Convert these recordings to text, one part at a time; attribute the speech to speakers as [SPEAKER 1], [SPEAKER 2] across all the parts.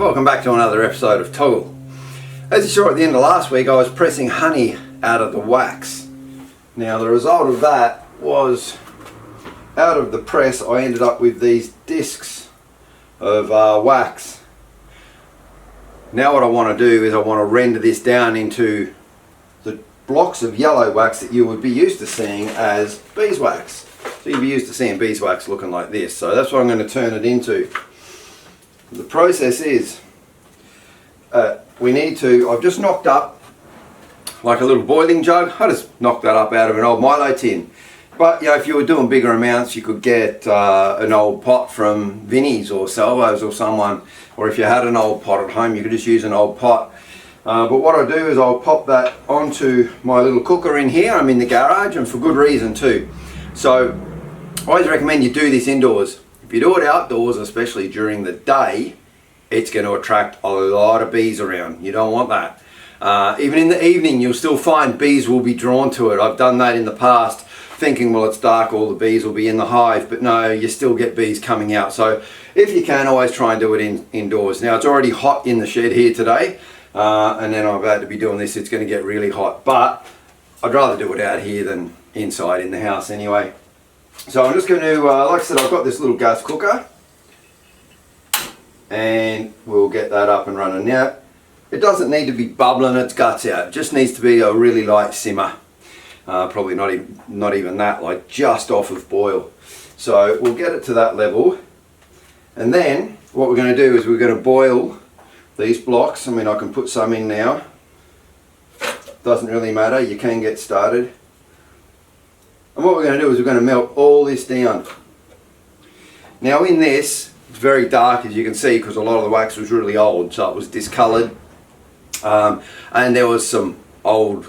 [SPEAKER 1] welcome back to another episode of Togl. As you saw at the end of last week, I was pressing honey out of the wax. Now the result of that was, out of the press I ended up with these discs of wax. Now what I want to do is I want to render this down into the blocks of yellow wax that you would be used to seeing as beeswax. So you'd be used to seeing beeswax looking like this. So that's what I'm going to turn it into. The process is, I've just knocked up like a little boiling jug. I just knocked that up out of an old Milo tin. But you know, if you were doing bigger amounts, you could get an old pot from Vinnie's or Salvo's or someone, or if you had an old pot at home, you could just use an old pot. But what I do is I'll pop that onto my little cooker in here. I'm in the garage, and for good reason too. So I always recommend you do this indoors. If you do it outdoors, especially during the day, it's going to attract a lot of bees around. You don't want that. Even in the evening, you'll still find bees will be drawn to it. I've done that in the past, thinking, well, it's dark, all the bees will be in the hive, but no, you still get bees coming out. So if you can, always try and do it indoors. Now it's already hot in the shed here today, and then I'm about to be doing this. It's going to get really hot, but I'd rather do it out here than inside in the house anyway. So I'm just going to, like I said, I've got this little gas cooker, and we'll get that up and running. Now it doesn't need to be bubbling its guts out, it just needs to be a really light simmer. Probably not even that, like just off of boil. So we'll get it to that level, and then what we're going to do is we're going to boil these blocks. I mean, I can put some in now, doesn't really matter, you can get started. And what we're going to do is we're going to melt all this down. Now in this, it's very dark, as you can see, because a lot of the wax was really old, so it was discoloured, and there was some old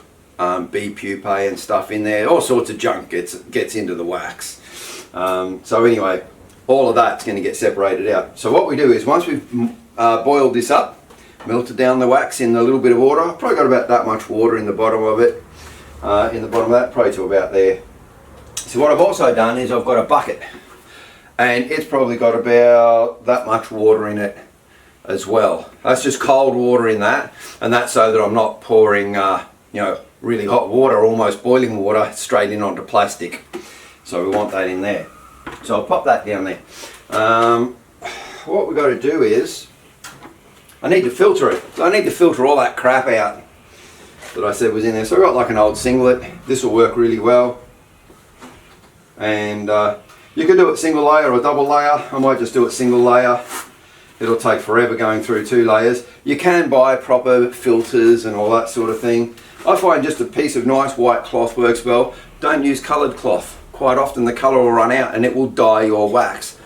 [SPEAKER 1] bee pupae and stuff in there. All sorts of junk gets into the wax. So anyway, all of that's going to get separated out. So what we do is, once we've boiled this up, melted down the wax in a little bit of water. I've probably got about that much water in the bottom of it, in the bottom of that, probably to about there. So what I've also done is I've got a bucket, and it's probably got about that much water in it as well. That's just cold water in that, and that's so that I'm not pouring really hot water, almost boiling water, straight in onto plastic. So we want that in there. So I'll pop that down there. What we've got to do is, I need to filter it. So I need to filter all that crap out that I said was in there. So I've got like an old singlet. This will work really well. And you can do it single layer or double layer. I might just do it single layer. It'll take forever going through 2 layers. You can buy proper filters and all that sort of thing. I find just a piece of nice white cloth works well. Don't use coloured cloth. Quite often the colour will run out and it will dye your wax.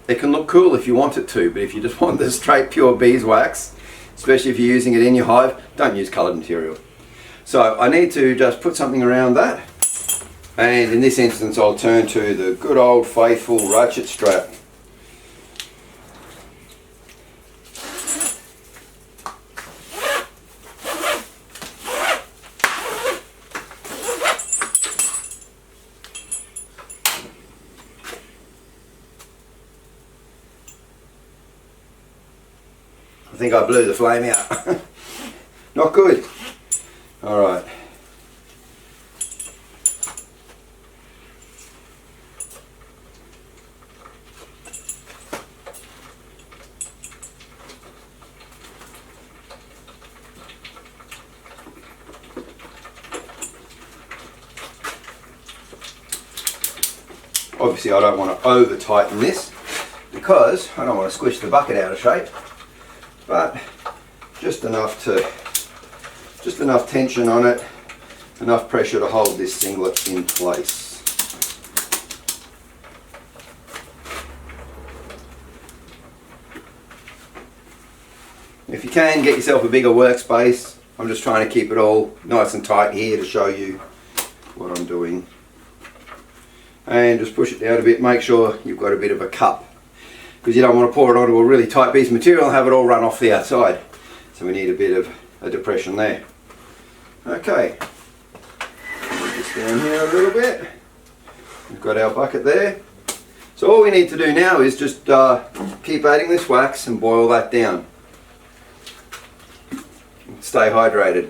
[SPEAKER 1] It can look cool if you want it to, but if you just want the straight pure beeswax, especially if you're using it in your hive, don't use coloured material. So I need to just put something around that. And in this instance I'll turn to the good old faithful ratchet strap. I think I blew the flame out. Not good. Alright. Obviously I don't want to over tighten this because I don't want to squish the bucket out of shape, but just enough tension on it, enough pressure to hold this singlet in place. If you can, get yourself a bigger workspace. I'm just trying to keep it all nice and tight here to show you what I'm doing. And just push it down a bit, make sure you've got a bit of a cup, because you don't want to pour it onto a really tight piece of material and have it all run off the outside. So we need a bit of a depression there. Okay, move this down here a little bit. We've got our bucket there. So all we need to do now is just keep adding this wax and boil that down. stay hydrated.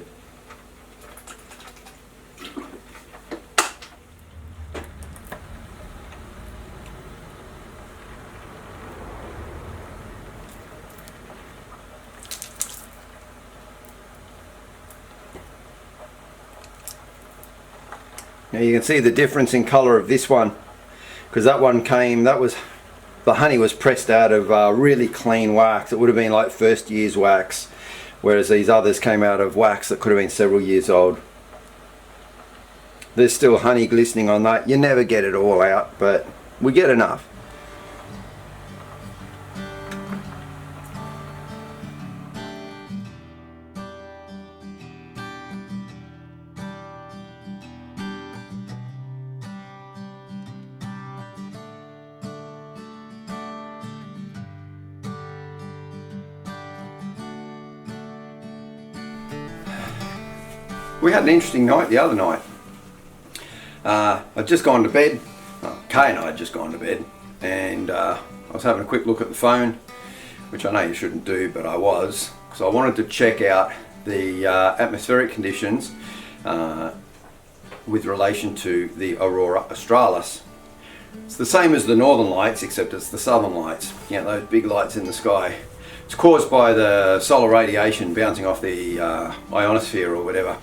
[SPEAKER 1] Now you can see the difference in colour of this one, because that one came, the honey was pressed out of really clean wax. It would have been like first year's wax, whereas these others came out of wax that could have been several years old. There's still honey glistening on that. You never get it all out, but we get enough. We had an interesting night the other night. I'd just gone to bed, Kay and I had just gone to bed, and I was having a quick look at the phone, which I know you shouldn't do, but I was, because I wanted to check out the atmospheric conditions with relation to the Aurora Australis. It's the same as the northern lights, except it's the southern lights, you know, those big lights in the sky. It's caused by the solar radiation bouncing off the ionosphere or whatever.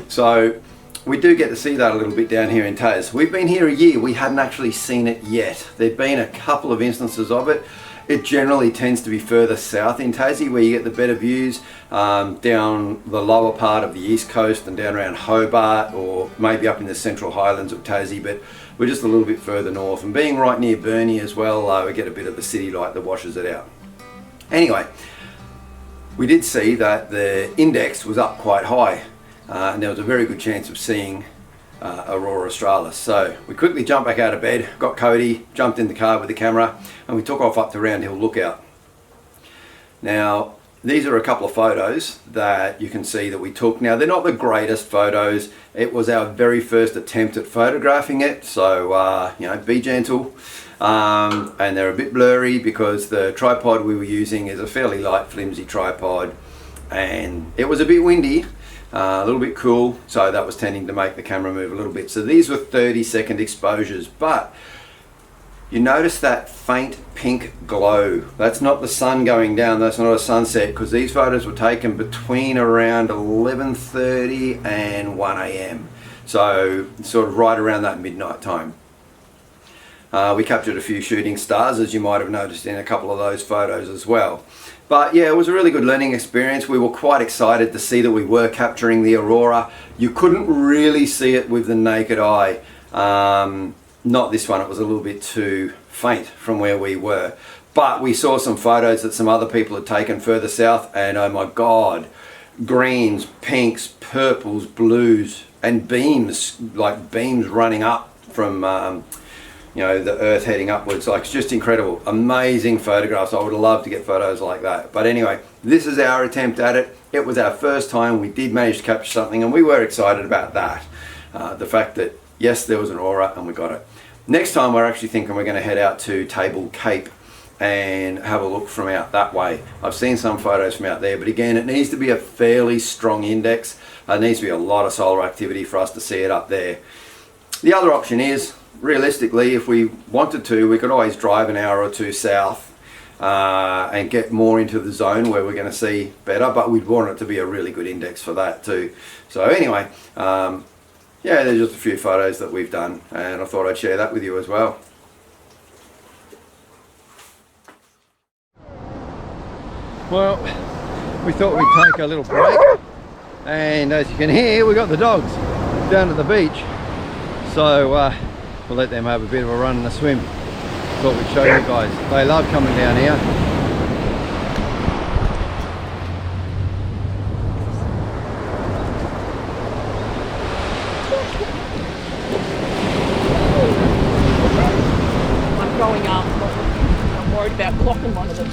[SPEAKER 1] So we do get to see that a little bit down here in Tas. We've been here a year, we hadn't actually seen it yet. There've been a couple of instances of it. It generally tends to be further south in Tassie where you get the better views, down the lower part of the east coast and down around Hobart, or maybe up in the central highlands of Tassie, but we're just a little bit further north. And being right near Burnie as well, we get a bit of the city light that washes it out. Anyway, we did see that the index was up quite high, and there was a very good chance of seeing Aurora Australis. So we quickly jumped back out of bed, got Cody, jumped in the car with the camera, and we took off up to Round Hill Lookout. Now, these are a couple of photos that you can see that we took. Now, they're not the greatest photos. It was our very first attempt at photographing it, so you know, be gentle. And they're a bit blurry because the tripod we were using is a fairly light, flimsy tripod, and it was a bit windy, a little bit cool, so that was tending to make the camera move a little bit. So these were 30-second exposures, but you notice that faint pink glow. That's not the sun going down, that's not a sunset, because these photos were taken between around 11:30 and 1 AM, so sort of right around that midnight time. We captured a few shooting stars, as you might have noticed in a couple of those photos as well. But yeah, it was a really good learning experience. We were quite excited to see that we were capturing the Aurora. You couldn't really see it with the naked eye. Not this one, it was a little bit too faint from where we were. But we saw some photos that some other people had taken further south, and oh my God, greens, pinks, purples, blues, and beams, like beams running up from you know, the earth heading upwards. Like, it's just incredible, amazing photographs. I would love to get photos like that. But anyway, this is our attempt at it. It was our first time. We did manage to capture something, and we were excited about that. The fact that yes, there was an aura and we got it. Next time we're actually thinking we're going to head out to Table Cape and have a look from out that way. I've seen some photos from out there, but again, it needs to be a fairly strong index. There needs to be a lot of solar activity for us to see it up there. The other option is, realistically, if we wanted to, we could always drive an hour or two south and get more into the zone where we're going to see better, but we'd want it to be a really good index for that too. So anyway, yeah, there's just a few photos that we've done, and I thought I'd share that with you as well. Well, we thought we'd take a little break, and as you can hear, we got the dogs down at the beach, so we'll let them have a bit of a run and a swim. Thought we'd show you guys. They love coming down here.
[SPEAKER 2] I'm going up. I'm worried about clocking one of them.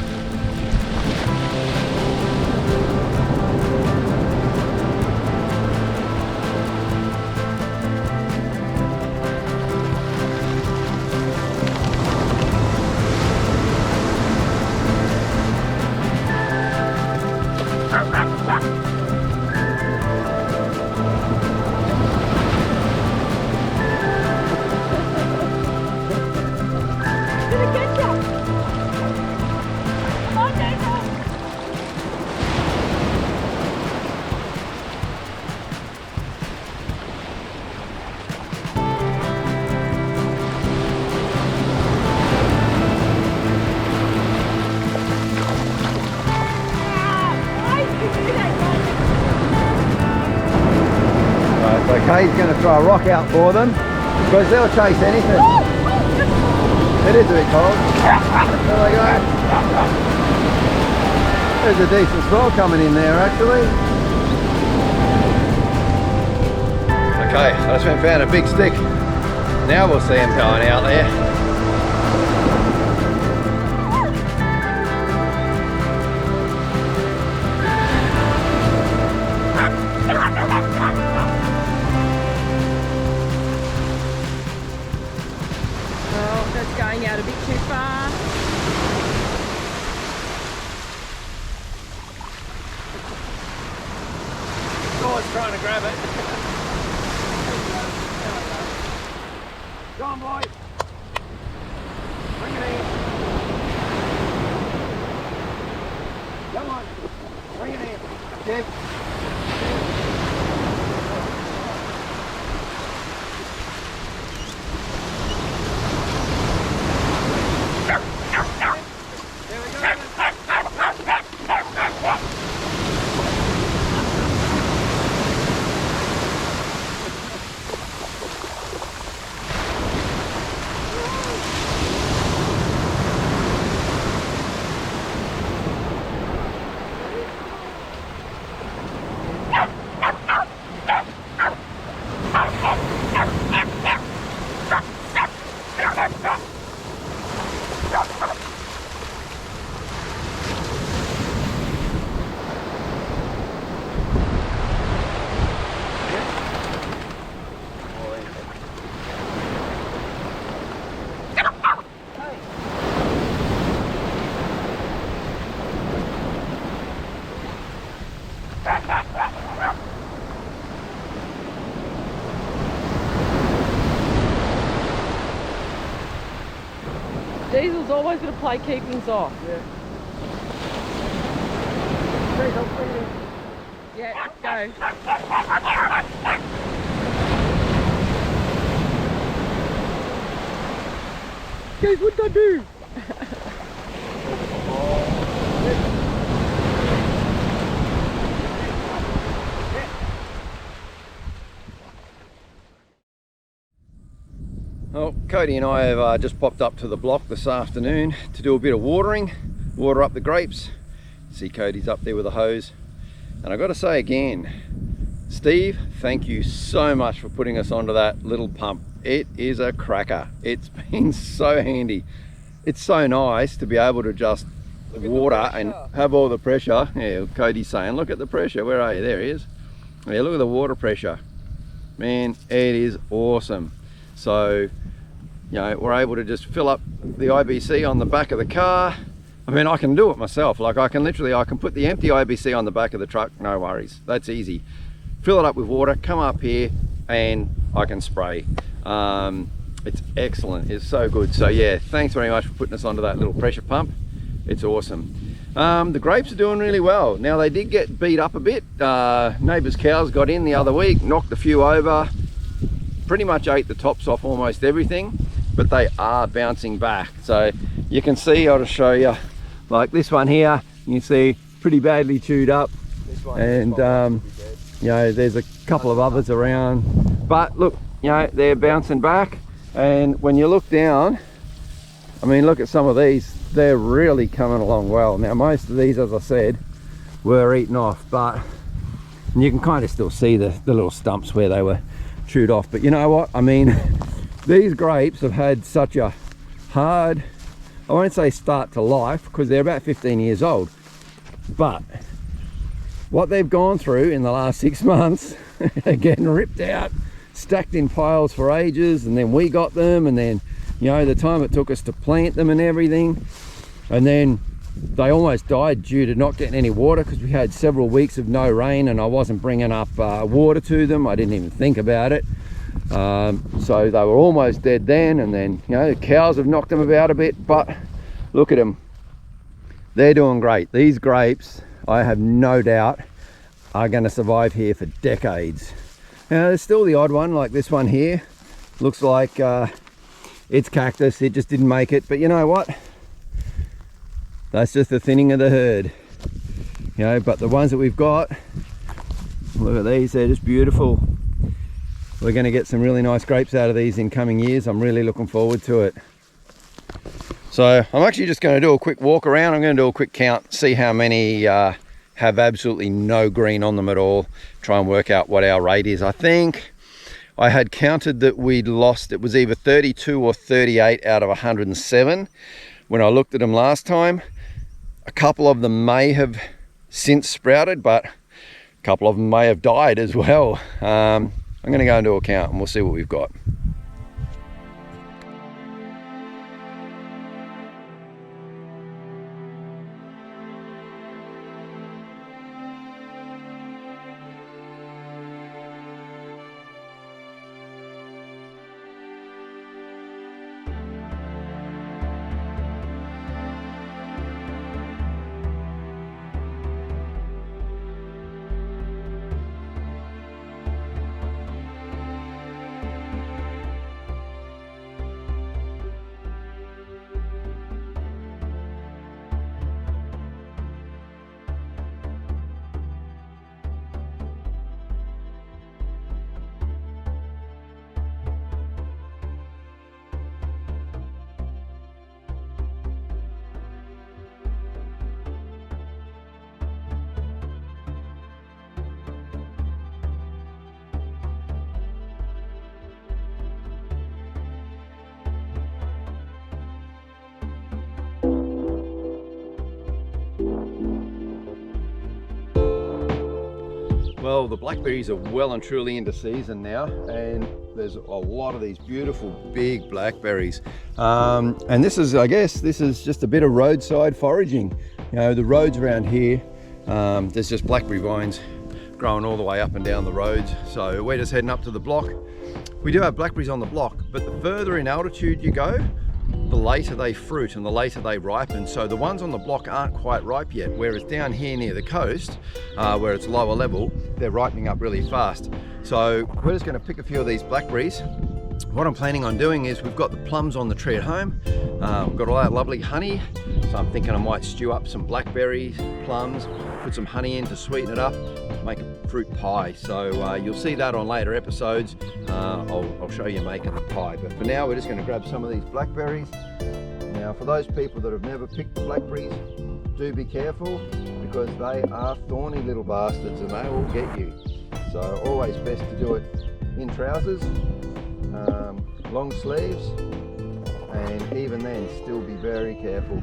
[SPEAKER 1] Okay, he's going to throw a rock out for them because they'll chase anything. It is a bit cold. There they go. There's a decent swell coming in there actually. Okay, I just went and found a big stick. Now we'll see him going out there.
[SPEAKER 2] Oh, that's going out a bit too far.
[SPEAKER 1] Gord's trying to grab it. Go on, boy. Bring it in. Come on. Bring it in. Keep.
[SPEAKER 2] Diesel's always going to play keepings off.
[SPEAKER 1] Yeah.
[SPEAKER 2] Yeah, go. Guys, what'd I do?
[SPEAKER 1] Well, Cody and I have just popped up to the block this afternoon to do a bit of watering, water up the grapes. See Cody's up there with a hose. And I've got to say again, Steve, thank you so much for putting us onto that little pump. It is a cracker. It's been so handy. It's so nice to be able to just water and have all the pressure. Yeah, Cody's saying, look at the pressure. Where are you? There he is. Yeah, look at the water pressure. Man, it is awesome. So, you know, we're able to just fill up the IBC on the back of the car. I mean, I can do it myself. Like I can put the empty IBC on the back of the truck, no worries. That's easy. Fill it up with water, come up here and I can spray. It's excellent, it's so good. So yeah, thanks very much for putting us onto that little pressure pump. It's awesome. The grapes are doing really well. Now they did get beat up a bit. Neighbours' cows got in the other week, knocked a few over, pretty much ate the tops off almost everything, but they are bouncing back. So you can see, I'll just show you, like this one here, you can see pretty badly chewed up. And you know, there's a couple of others around, but look, you know, they're bouncing back. And when you look down, I mean, look at some of these, they're really coming along well. Now most of these, as I said, were eaten off, but you can kind of still see the little stumps where they were chewed off. But you know what, I mean, these grapes have had such a hard, I won't say start to life, because they're about 15 years old, but what they've gone through in the last 6 months, they're getting ripped out, stacked in piles for ages, and then we got them, and then, you know, the time it took us to plant them and everything, and then they almost died due to not getting any water, because we had several weeks of no rain and I wasn't bringing up water to them. I didn't even think about it. So they were almost dead then, and then, you know, the cows have knocked them about a bit, but look at them, they're doing great. These grapes, I have no doubt, are going to survive here for decades. Now there's still the odd one, like this one here, looks like it's cactus, it just didn't make it, but you know what, that's just the thinning of the herd, you know. But the ones that we've got, look at these, they're just beautiful. we're going to get some really nice grapes out of these in coming years. I'm really looking forward to it. So I'm actually just going to do a quick walk around. I'm going to do a quick count, see how many have absolutely no green on them at all, try and work out what our rate is. I think I had counted that we'd lost, it was either 32 or 38 out of 107 when I looked at them last time. A couple of them may have since sprouted, but a couple of them may have died as well. I'm going to go and do a count and we'll see what we've got. Well, the blackberries are well and truly into season now, and there's a lot of these beautiful big blackberries. And this is, I guess, this is just a bit of roadside foraging. You know, the roads around here, there's just blackberry vines growing all the way up and down the roads. So we're just heading up to the block. We do have blackberries on the block, but the further in altitude you go, the later they fruit and the later they ripen. So the ones on the block aren't quite ripe yet, whereas down here near the coast, where it's lower level, they're ripening up really fast. So we're just going to pick a few of these blackberries. What I'm planning on doing is, we've got the plums on the tree at home, we've got all that lovely honey, so I'm thinking I might stew up some blackberries, plums, put some honey in to sweeten it up, make a fruit pie. So you'll see that on later episodes. I'll show you making the pie, but for now we're just going to grab some of these blackberries. Now, for those people that have never picked the blackberries, do be careful, because they are thorny little bastards and they will get you. So always best to do it in trousers, long sleeves, and even then still be very careful.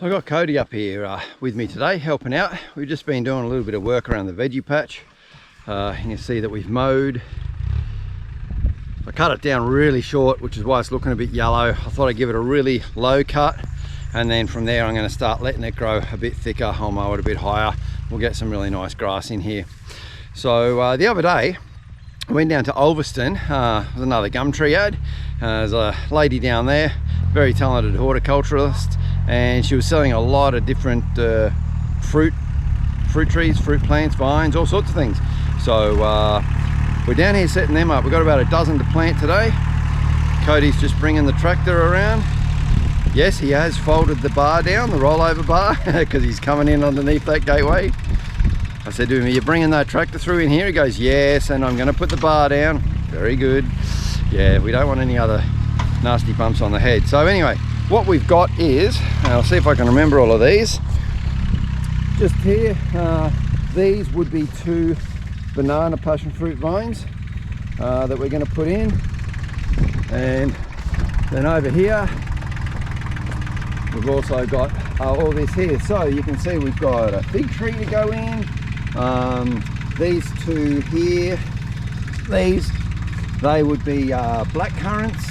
[SPEAKER 1] I've got Cody up here with me today, helping out. We've just been doing a little bit of work around the veggie patch. And you see that we've mowed. I cut it down really short, which is why it's looking a bit yellow. I thought I'd give it a really low cut, and then from there I'm going to start letting it grow a bit thicker. I'll mow it a bit higher. We'll get some really nice grass in here. So the other day I went down to Ulverston. There's another gum tree ad. There's a lady down there, very talented horticulturalist, and she was selling a lot of different fruit trees, fruit plants, vines, all sorts of things. So we're down here setting them up. We've got about a dozen to plant today. Cody's just bringing the tractor around. Yes, he has folded the bar down, the rollover bar, because he's coming in underneath that gateway. I said to him, are you bringing that tractor through in here? He goes, yes, and I'm going to put the bar down. Very good. Yeah, we don't want any other nasty bumps on the head. So anyway, what we've got is, and I'll see if I can remember all of these, just here, these would be 2 banana passion fruit vines that we're going to put in, and then over here we've also got all this here. So you can see we've got a fig tree to go in. These 2 here, they would be black currants.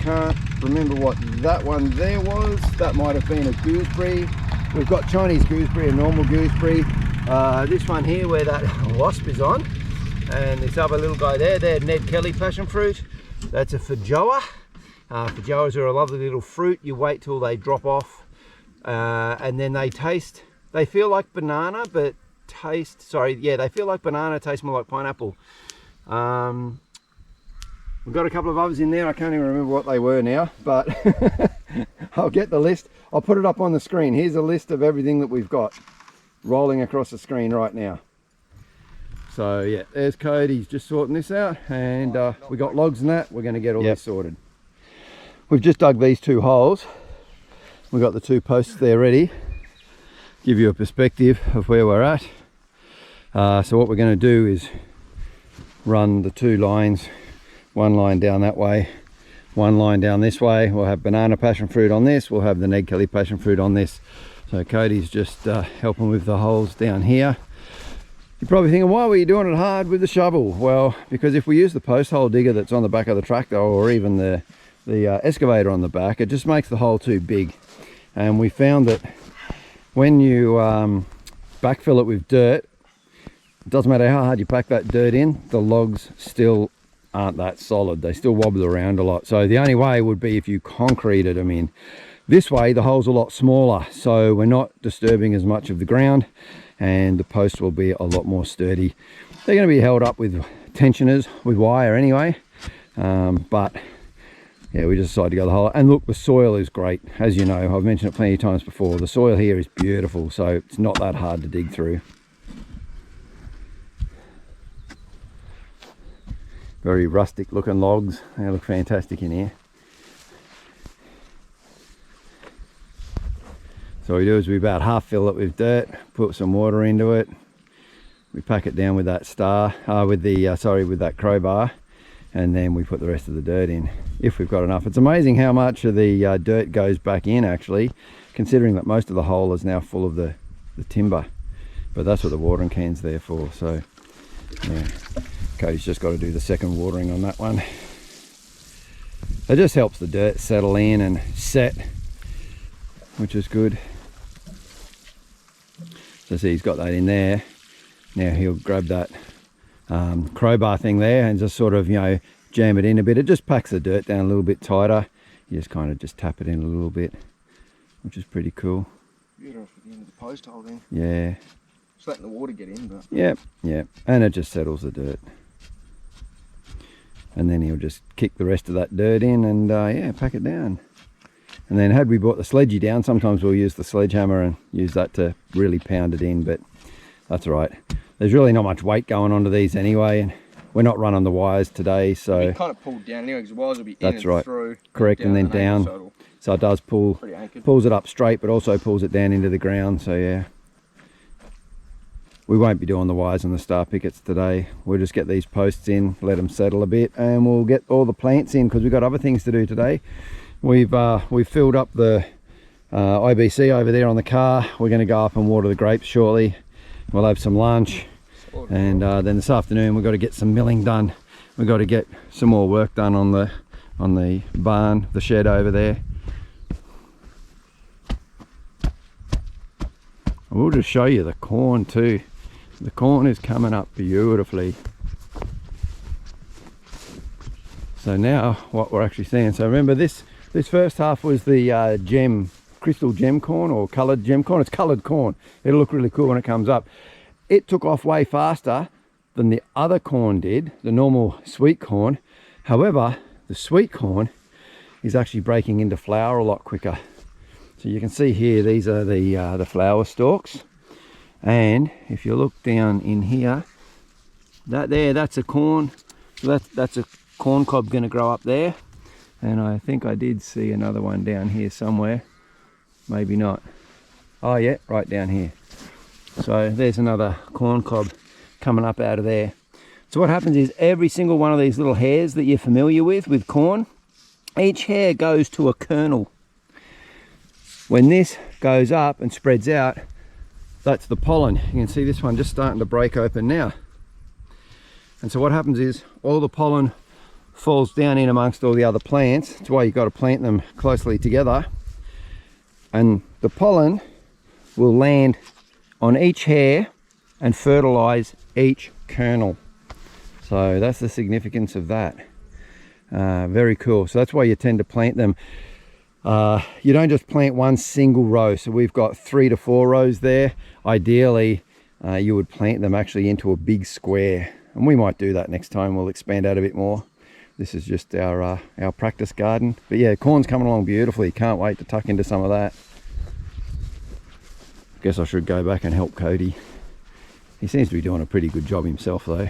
[SPEAKER 1] Can't remember what that one there was. That might have been a gooseberry. We've got Chinese gooseberry and normal gooseberry. This one here where that wasp is on, and this other little guy there, they're Ned Kelly passion fruit. That's a feijoa. Feijoas are a lovely little fruit. You wait till they drop off, and then they feel like banana, but they feel like banana, taste more like pineapple. We've got a couple of others in there. I can't even remember what they were now, but I'll get the list. I'll put it up on the screen. Here's a list of everything that we've got rolling across the screen right now. So yeah, there's Cody's just sorting this out, and we got logs and that. We're going to get all this sorted. We've just dug these 2 holes. We've got the 2 posts there ready. Give you a perspective of where we're at. So what we're going to do is run the 2 lines, 1 line down that way, 1 line down this way. We'll have banana passion fruit on this. We'll have the Ned Kelly passion fruit on this. So Cody's just helping with the holes down here. You're probably thinking, why were you doing it hard with the shovel? Well, because if we use the post hole digger that's on the back of the tractor, or even the excavator on the back, it just makes the hole too big. And we found that when you backfill it with dirt, it doesn't matter how hard you pack that dirt in, the logs still aren't that solid. They still wobble around a lot. So the only way would be if you concreted them in. This way the hole's a lot smaller, so we're not disturbing as much of the ground, and the posts will be a lot more sturdy. They're going to be held up with tensioners, with wire anyway, but yeah, we just decided to go the hole. And look, the soil is great. As you know, I've mentioned it plenty of times before, the soil here is beautiful, so it's not that hard to dig through. Very rustic looking logs. They look fantastic in here. So what we do is we about half fill it with dirt, put some water into it. We pack it down with that with that crowbar, and then we put the rest of the dirt in, if we've got enough. It's amazing how much of the dirt goes back in actually, considering that most of the hole is now full of the timber. But that's what the watering can's there for. So yeah, Cody's just got to do the second watering on that one. It just helps the dirt settle in and set, which is good. So see, he's got that in there. Now he'll grab that crowbar thing there and just sort of, you know, jam it in a bit. It just packs the dirt down a little bit tighter. You just kind of just tap it in a little bit, which is pretty cool.
[SPEAKER 3] Beautiful at the end of the post hole then.
[SPEAKER 1] Yeah.
[SPEAKER 3] Just letting the water get in, but...
[SPEAKER 1] Yeah, and it just settles the dirt. And then he'll just kick the rest of that dirt in and yeah, pack it down. And then had we brought the sledgy down, sometimes we'll use the sledgehammer and use that to really pound it in, but that's all right. There's really not much weight going onto these anyway, and we're not running the wires today, so...
[SPEAKER 3] It kind of pulled down anyway, because the wires will be in and through.
[SPEAKER 1] Correct, and then down. So it does pulls it up straight, but also pulls it down into the ground, so yeah. We won't be doing the wires on the star pickets today. We'll just get these posts in, let them settle a bit, and we'll get all the plants in, because we've got other things to do today. We've filled up the IBC over there on the car. We're going to go up and water the grapes shortly. We'll have some lunch, and then this afternoon we've got to get some milling done. We've got to get some more work done on the barn, the shed over there. We'll just show you the corn too. The corn is coming up beautifully. So now what we're actually seeing, so remember this first half was the crystal gem corn, or coloured gem corn. It's coloured corn. It'll look really cool when it comes up. It took off way faster than the other corn did, the normal sweet corn. However, the sweet corn is actually breaking into flower a lot quicker. So you can see here, these are the flower stalks. And if you look down in here, that's a corn. So that's a corn cob going to grow up there. And I think I did see another one down here somewhere. Maybe not. Oh yeah, right down here. So there's another corn cob coming up out of there. So what happens is every single one of these little hairs that you're familiar with corn, each hair goes to a kernel. When this goes up and spreads out, that's the pollen. You can see this one just starting to break open now. And so what happens is all the pollen falls down in amongst all the other plants. That's why you've got to plant them closely together. And the pollen will land on each hair and fertilize each kernel. So that's the significance of that. Very cool. So that's why you tend to plant them. You don't just plant one single row. So we've got 3 to 4 rows there. Ideally, you would plant them actually into a big square. And we might do that next time. We'll expand out a bit more. This is just our practice garden. But yeah, corn's coming along beautifully. Can't wait to tuck into some of that. Guess I should go back and help Cody. He seems to be doing a pretty good job himself though.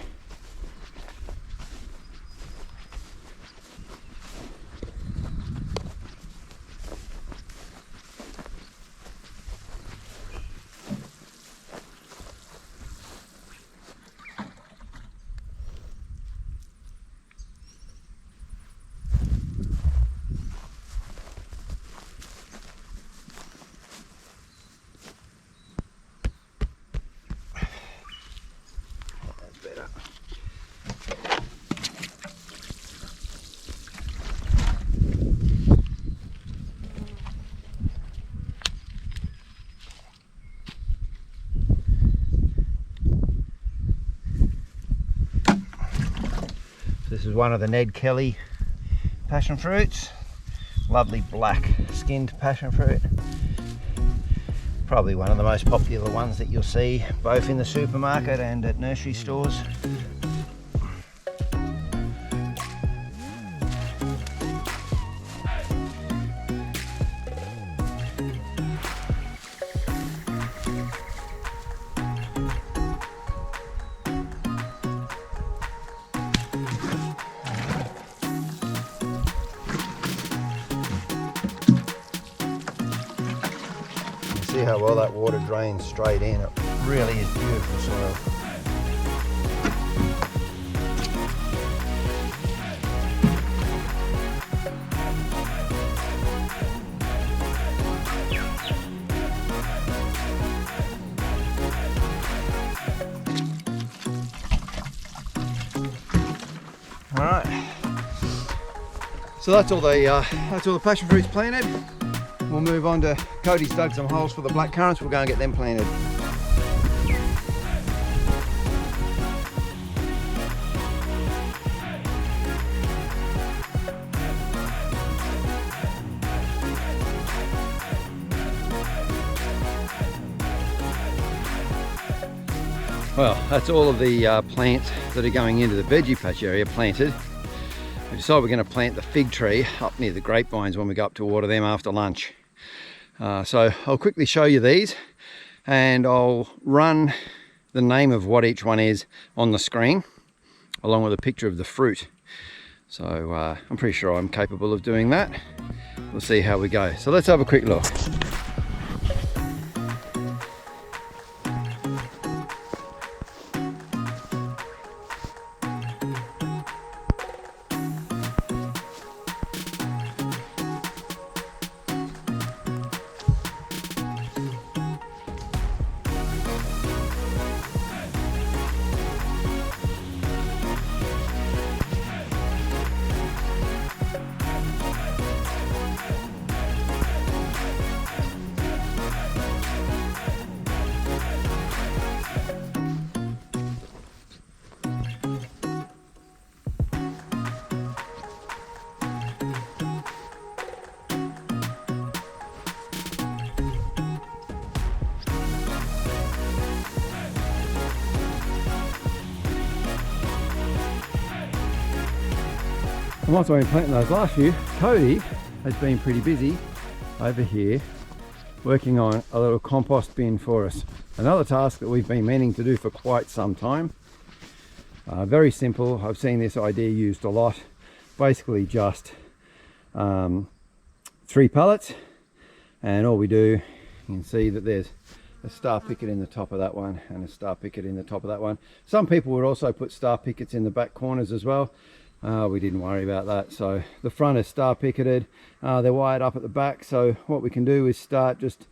[SPEAKER 1] This is one of the Ned Kelly passion fruits. Lovely black skinned passion fruit. Probably one of the most popular ones that you'll see both in the supermarket and at nursery stores. See how well that water drains straight in. It really is beautiful soil. All right. So that's all the passion fruits planted. We'll move on to Cody's dug some holes for the black currants. We'll go and get them planted. Well, that's all of the plants that are going into the veggie patch area planted. We decided we're going to plant the fig tree up near the grapevines when we go up to water them after lunch. So I'll quickly show you these and I'll run the name of what each one is on the screen along with a picture of the fruit. So I'm pretty sure I'm capable of doing that. We'll see how we go. So let's have a quick look. And whilst I've been planting those last few, Cody has been pretty busy over here working on a little compost bin for us. Another task that we've been meaning to do for quite some time. Very simple. I've seen this idea used a lot. Basically just 3 pallets, and all we do, you can see that there's a star picket in the top of that one and a star picket in the top of that one. Some people would also put star pickets in the back corners as well. We didn't worry about that. So the front is star picketed, they're wired up at the back, so what we can do is start just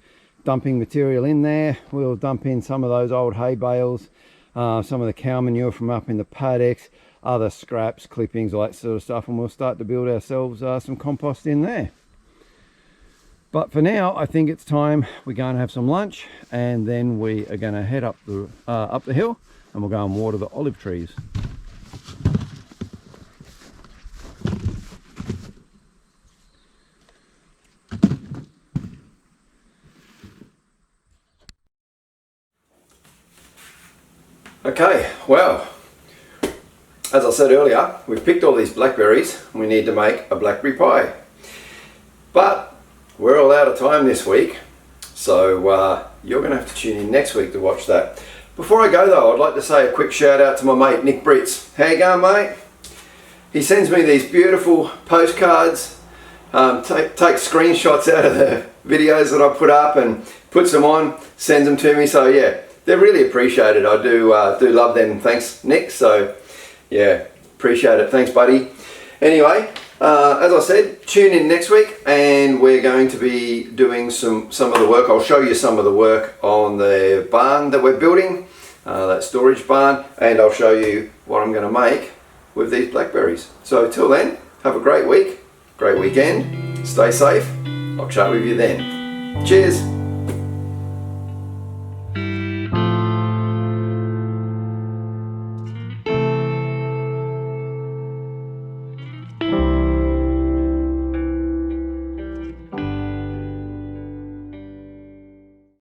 [SPEAKER 1] dumping material in there. We'll dump in some of those old hay bales, some of the cow manure from up in the paddocks, other scraps, clippings, all that sort of stuff, and we'll start to build ourselves some compost in there. But for now, I think it's time we're going to have some lunch, and then we are going to head up the hill, and we'll go and water the olive trees. Okay, well, as I said earlier, we've picked all these blackberries and we need to make a blackberry pie. But we're all out of time this week, so you're going to have to tune in next week to watch that. Before I go though, I'd like to say a quick shout out to my mate Nick Britz. How you going, mate? He sends me these beautiful postcards, takes screenshots out of the videos that I put up and puts them on, sends them to me, so yeah. They're really appreciated. I do love them. Thanks, Nick. So, yeah, appreciate it. Thanks, buddy. Anyway, as I said, tune in next week, and we're going to be doing some of the work. I'll show you some of the work on the barn that we're building, that storage barn, and I'll show you what I'm going to make with these blackberries. So, till then, have a great week, great weekend. Stay safe. I'll chat with you then. Cheers.